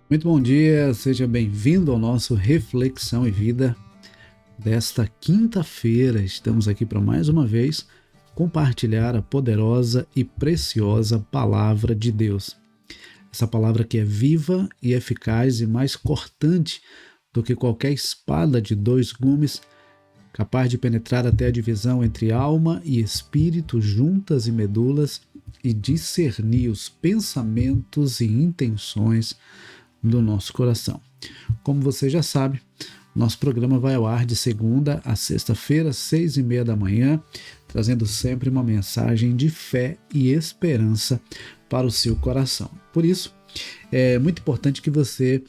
Muito bom dia, seja bem-vindo ao nosso Reflexão e Vida desta quinta-feira. Estamos aqui para mais uma vez compartilhar a poderosa e preciosa Palavra de Deus. Essa palavra que é viva e eficaz e mais cortante do que qualquer espada de dois gumes, capaz de penetrar até a divisão entre alma e espírito, juntas e medulas, e discernir os pensamentos e intenções do nosso coração. Como você já sabe, nosso programa vai ao ar de segunda a sexta-feira, 6h30 da manhã, trazendo sempre uma mensagem de fé e esperança para o seu coração. Por isso, é muito importante que você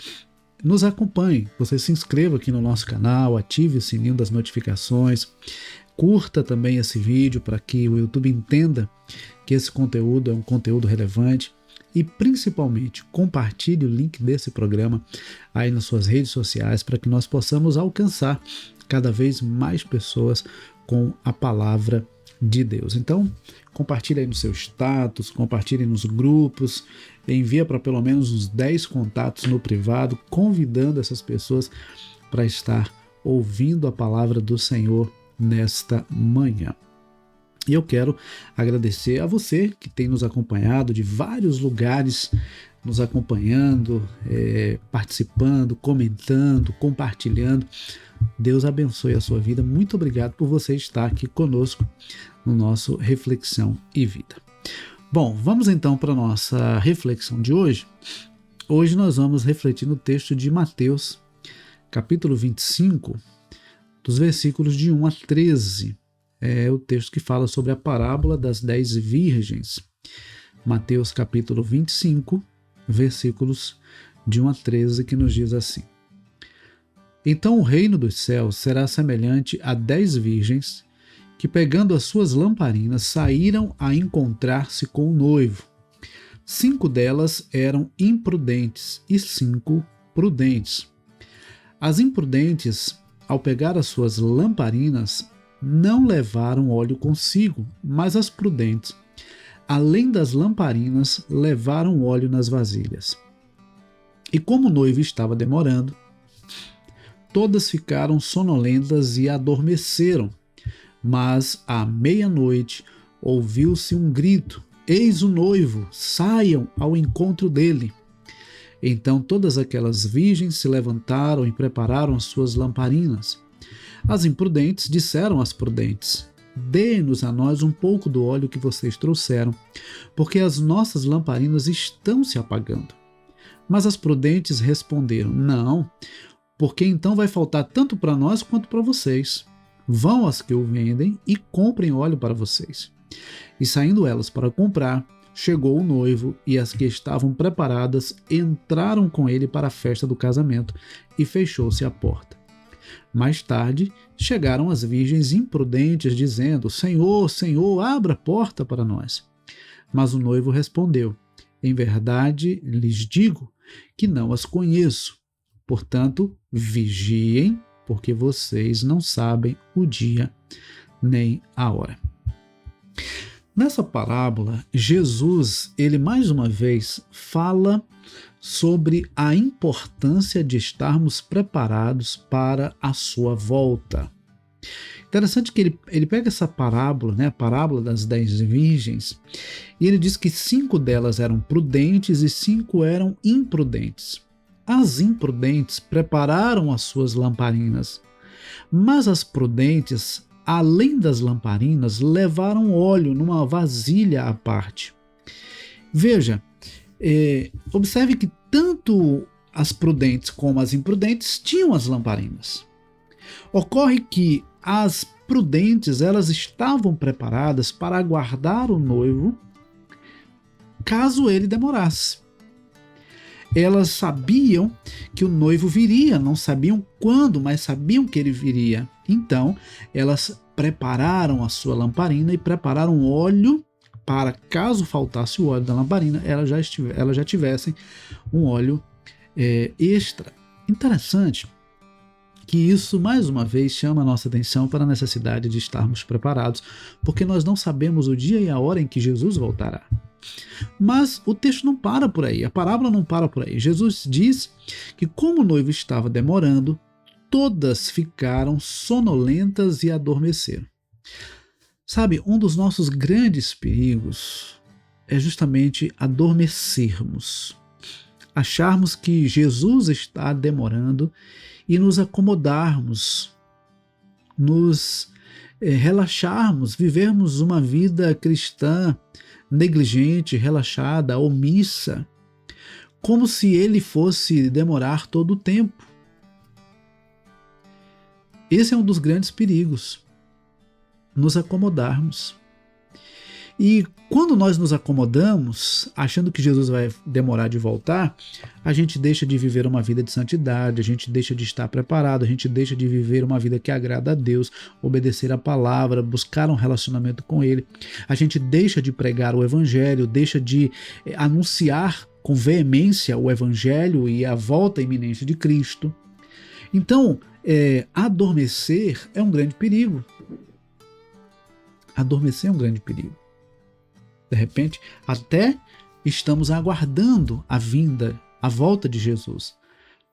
nos acompanhe, você se inscreva aqui no nosso canal, ative o sininho das notificações, curta também esse vídeo para que o YouTube entenda que esse conteúdo é um conteúdo relevante. E principalmente compartilhe o link desse programa aí nas suas redes sociais para que nós possamos alcançar cada vez mais pessoas com a palavra de Deus. Então, compartilhe aí no seu status, compartilhe nos grupos, envia para pelo menos uns 10 contatos no privado, convidando essas pessoas para estar ouvindo a palavra do Senhor nesta manhã. E eu quero agradecer a você que tem nos acompanhado de vários lugares, nos acompanhando, participando, comentando, compartilhando. Deus abençoe a sua vida. Muito obrigado por você estar aqui conosco no nosso Reflexão e Vida. Bom, vamos então para a nossa reflexão de hoje. Hoje nós vamos refletir no texto de Mateus, capítulo 25, dos versículos de 1 a 13. É o texto que fala sobre a parábola das 10 virgens. Mateus capítulo 25, versículos de 1 a 13, que nos diz assim: Então o reino dos céus será semelhante a 10 virgens que, pegando as suas lamparinas, saíram a encontrar-se com o noivo. 5 delas eram imprudentes e 5 prudentes. As imprudentes, ao pegar as suas lamparinas, não levaram óleo consigo, mas as prudentes, além das lamparinas, levaram óleo nas vasilhas. E como o noivo estava demorando, todas ficaram sonolentas e adormeceram. Mas à meia-noite ouviu-se um grito: Eis o noivo, saiam ao encontro dele. Então todas aquelas virgens se levantaram e prepararam as suas lamparinas. As imprudentes disseram às prudentes: Dê-nos a nós um pouco do óleo que vocês trouxeram, porque as nossas lamparinas estão se apagando. Mas as prudentes responderam: Não, porque então vai faltar tanto para nós quanto para vocês. Vão às que o vendem e comprem óleo para vocês. E saindo elas para comprar, chegou o noivo, e as que estavam preparadas entraram com ele para a festa do casamento, e fechou-se a porta. Mais tarde, chegaram as virgens imprudentes, dizendo: Senhor, Senhor, abra a porta para nós. Mas o noivo respondeu: Em verdade lhes digo que não as conheço. Portanto, vigiem, porque vocês não sabem o dia nem a hora. Nessa parábola, Jesus, ele mais uma vez fala sobre a importância de estarmos preparados para a sua volta. Interessante que ele pega essa parábola, a parábola das 10 virgens, e ele diz que 5 delas eram prudentes e 5 eram imprudentes. As imprudentes prepararam as suas lamparinas, mas as prudentes, além das lamparinas, levaram óleo numa vasilha à parte. Veja, observe que tanto as prudentes como as imprudentes tinham as lamparinas. Ocorre que as prudentes, elas estavam preparadas para aguardar o noivo caso ele demorasse. Elas sabiam que o noivo viria, não sabiam quando, mas sabiam que ele viria. Então, elas prepararam a sua lamparina e prepararam óleo para, caso faltasse o óleo da lamparina, elas já tivessem um óleo extra. Interessante que isso, mais uma vez, chama a nossa atenção para a necessidade de estarmos preparados, porque nós não sabemos o dia e a hora em que Jesus voltará. Mas o texto não para por aí, a parábola não para por aí. Jesus diz que, como o noivo estava demorando, todas ficaram sonolentas e adormeceram. Sabe, um dos nossos grandes perigos é justamente adormecermos, acharmos que Jesus está demorando e nos acomodarmos, nos relaxarmos, vivermos uma vida cristã negligente, relaxada, omissa, como se ele fosse demorar todo o tempo. Esse é um dos grandes perigos, nos acomodarmos. E quando nós nos acomodamos, achando que Jesus vai demorar de voltar, a gente deixa de viver uma vida de santidade, a gente deixa de estar preparado, a gente deixa de viver uma vida que agrada a Deus, obedecer a palavra, buscar um relacionamento com Ele. A gente deixa de pregar o Evangelho, deixa de anunciar com veemência o Evangelho e a volta iminente de Cristo. Então, adormecer é um grande perigo. Adormecer é um grande perigo. De repente, até estamos aguardando a vinda, a volta de Jesus,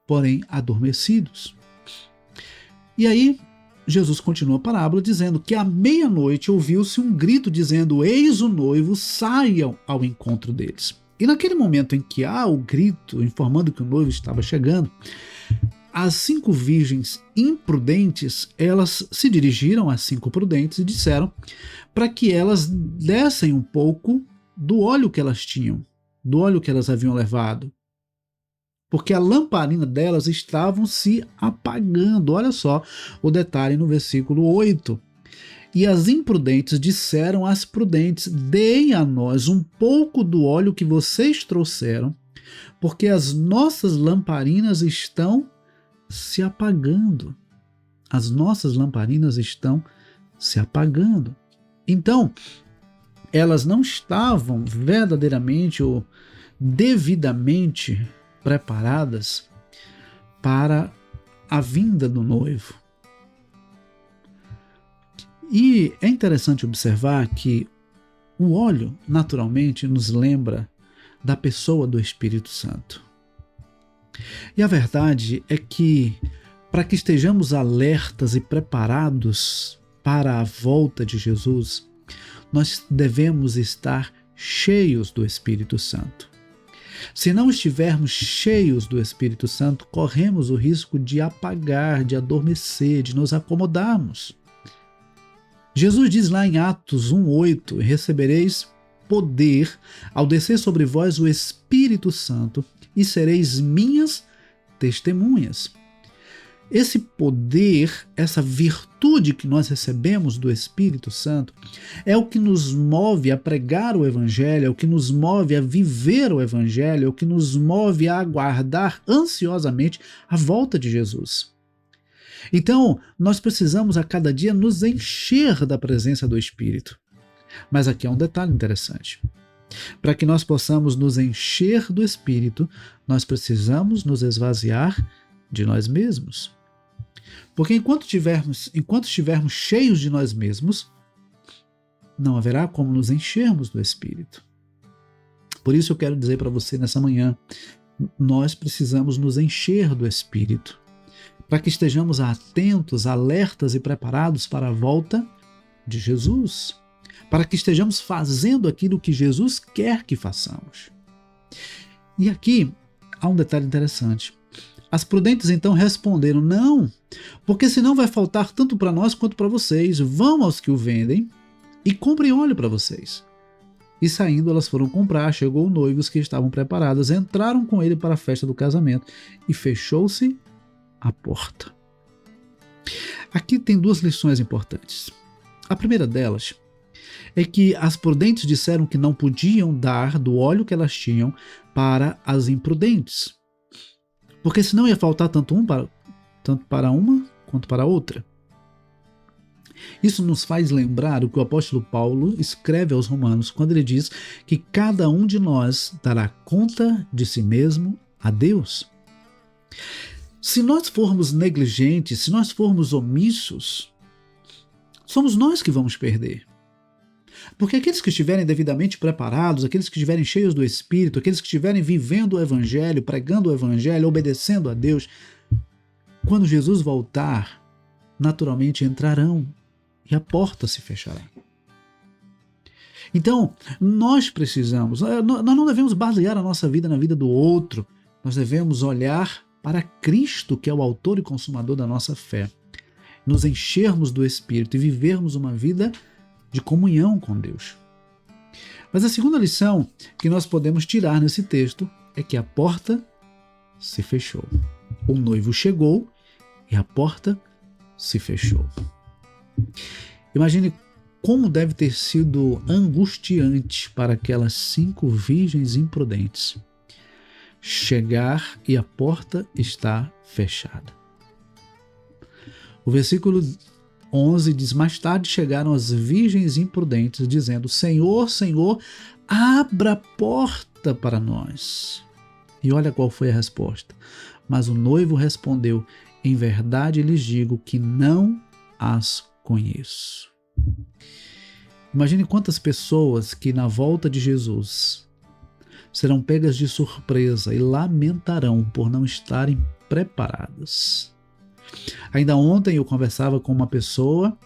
porém adormecidos. E aí, Jesus continua a parábola dizendo que à meia-noite ouviu-se um grito dizendo: eis o noivo, saiam ao encontro deles. E naquele momento em que há o grito informando que o noivo estava chegando, as 5 virgens imprudentes, elas se dirigiram às 5 prudentes e disseram para que elas dessem um pouco do óleo que elas tinham, do óleo que elas haviam levado, porque a lamparina delas estavam se apagando. Olha só o detalhe no versículo 8. E as imprudentes disseram às prudentes: deem a nós um pouco do óleo que vocês trouxeram, porque as nossas lamparinas estão se apagando. As nossas lamparinas estão se apagando. Então, elas não estavam verdadeiramente ou devidamente preparadas para a vinda do noivo. E é interessante observar que o óleo, naturalmente, nos lembra da pessoa do Espírito Santo. E a verdade é que, para que estejamos alertas e preparados para a volta de Jesus, nós devemos estar cheios do Espírito Santo. Se não estivermos cheios do Espírito Santo, corremos o risco de apagar, de adormecer, de nos acomodarmos. Jesus diz lá em Atos 1:8: recebereis poder ao descer sobre vós o Espírito Santo e sereis minhas testemunhas. Esse poder, essa virtude que nós recebemos do Espírito Santo, é o que nos move a pregar o Evangelho, é o que nos move a viver o Evangelho, é o que nos move a aguardar ansiosamente a volta de Jesus. Então, nós precisamos a cada dia nos encher da presença do Espírito. Mas aqui é um detalhe interessante. Para que nós possamos nos encher do Espírito, nós precisamos nos esvaziar de nós mesmos. Porque enquanto estivermos cheios de nós mesmos, não haverá como nos enchermos do Espírito. Por isso eu quero dizer para você nessa manhã, nós precisamos nos encher do Espírito, para que estejamos atentos, alertas e preparados para a volta de Jesus, para que estejamos fazendo aquilo que Jesus quer que façamos. E aqui há um detalhe interessante. As prudentes então responderam: não, porque senão vai faltar tanto para nós quanto para vocês. Vão aos que o vendem e comprem óleo para vocês. E saindo, elas foram comprar. Chegou o noivo, os que estavam preparados entraram com ele para a festa do casamento e fechou-se a porta. Aqui tem 2 lições importantes. A primeira delas é que as prudentes disseram que não podiam dar do óleo que elas tinham para as imprudentes, porque senão ia faltar tanto para uma quanto para a outra. Isso nos faz lembrar o que o apóstolo Paulo escreve aos Romanos, quando ele diz que cada um de nós dará conta de si mesmo a Deus. Se nós formos negligentes, se nós formos omissos, somos nós que vamos perder. Porque aqueles que estiverem devidamente preparados, aqueles que estiverem cheios do Espírito, aqueles que estiverem vivendo o Evangelho, pregando o Evangelho, obedecendo a Deus, quando Jesus voltar, naturalmente entrarão e a porta se fechará. Então, nós não devemos basear a nossa vida na vida do outro, nós devemos olhar para Cristo, que é o autor e consumador da nossa fé, nos enchermos do Espírito e vivermos uma vida de comunhão com Deus. Mas a segunda lição que nós podemos tirar nesse texto é que a porta se fechou. O noivo chegou e a porta se fechou. Imagine como deve ter sido angustiante para aquelas 5 virgens imprudentes chegar e a porta está fechada. O versículo 11 diz: mais tarde chegaram as virgens imprudentes, dizendo: Senhor, Senhor, abra a porta para nós. E olha qual foi a resposta. Mas o noivo respondeu: em verdade lhes digo que não as conheço. Imagine quantas pessoas que na volta de Jesus serão pegas de surpresa e lamentarão por não estarem preparadas. Ainda ontem eu conversava com uma pessoa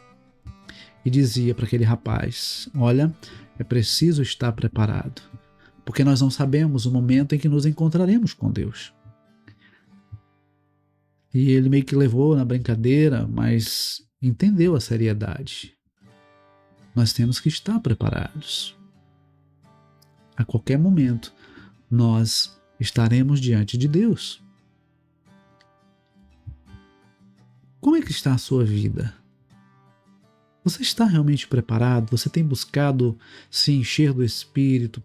e dizia para aquele rapaz: olha, é preciso estar preparado, porque nós não sabemos o momento em que nos encontraremos com Deus. E ele meio que levou na brincadeira, mas entendeu a seriedade. Nós temos que estar preparados. A qualquer momento, nós estaremos diante de Deus. Como é que está a sua vida? Você está realmente preparado? Você tem buscado se encher do Espírito,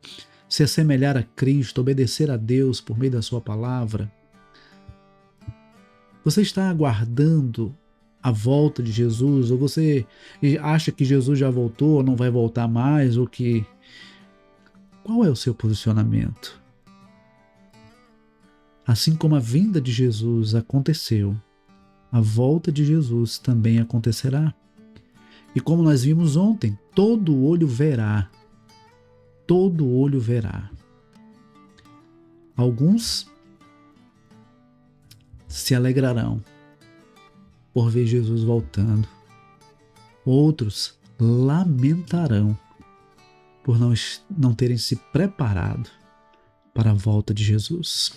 se assemelhar a Cristo, obedecer a Deus por meio da sua palavra? Você está aguardando a volta de Jesus? Ou você acha que Jesus já voltou, ou não vai voltar mais? Ou que... Qual é o seu posicionamento? Assim como a vinda de Jesus aconteceu, a volta de Jesus também acontecerá. E como nós vimos ontem, todo olho verá. Todo olho verá. Alguns se alegrarão por ver Jesus voltando. Outros lamentarão por não terem se preparado para a volta de Jesus.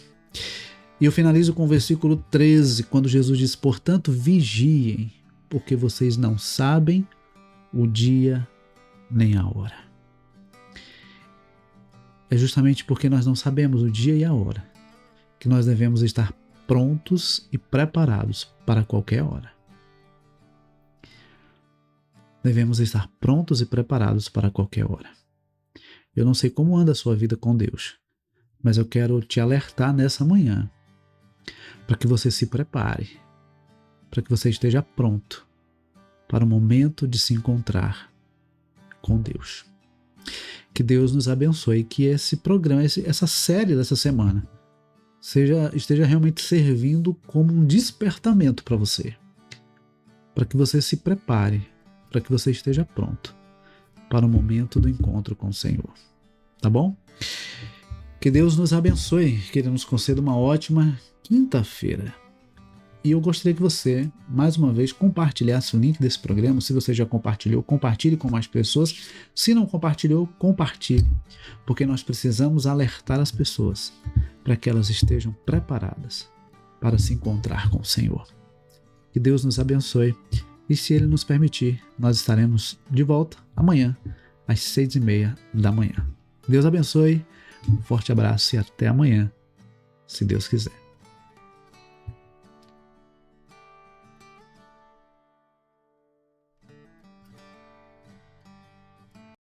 E eu finalizo com o versículo 13, quando Jesus diz: portanto, vigiem, porque vocês não sabem o dia nem a hora. É justamente porque nós não sabemos o dia e a hora que nós devemos estar prontos e preparados para qualquer hora. Devemos estar prontos e preparados para qualquer hora. Eu não sei como anda a sua vida com Deus, mas eu quero te alertar nessa manhã para que você se prepare, para que você esteja pronto para o momento de se encontrar com Deus. Que Deus nos abençoe, que esse programa, essa série dessa semana esteja realmente servindo como um despertamento para você, para que você se prepare, para que você esteja pronto para o momento do encontro com o Senhor. Tá bom? Que Deus nos abençoe, que Ele nos conceda uma ótima quinta-feira. E eu gostaria que você, mais uma vez, compartilhasse o link desse programa. Se você já compartilhou, compartilhe com mais pessoas. Se não compartilhou, compartilhe, porque nós precisamos alertar as pessoas para que elas estejam preparadas para se encontrar com o Senhor. Que Deus nos abençoe e, se Ele nos permitir, nós estaremos de volta amanhã às 6h30 da manhã. Deus abençoe, um forte abraço e até amanhã, se Deus quiser.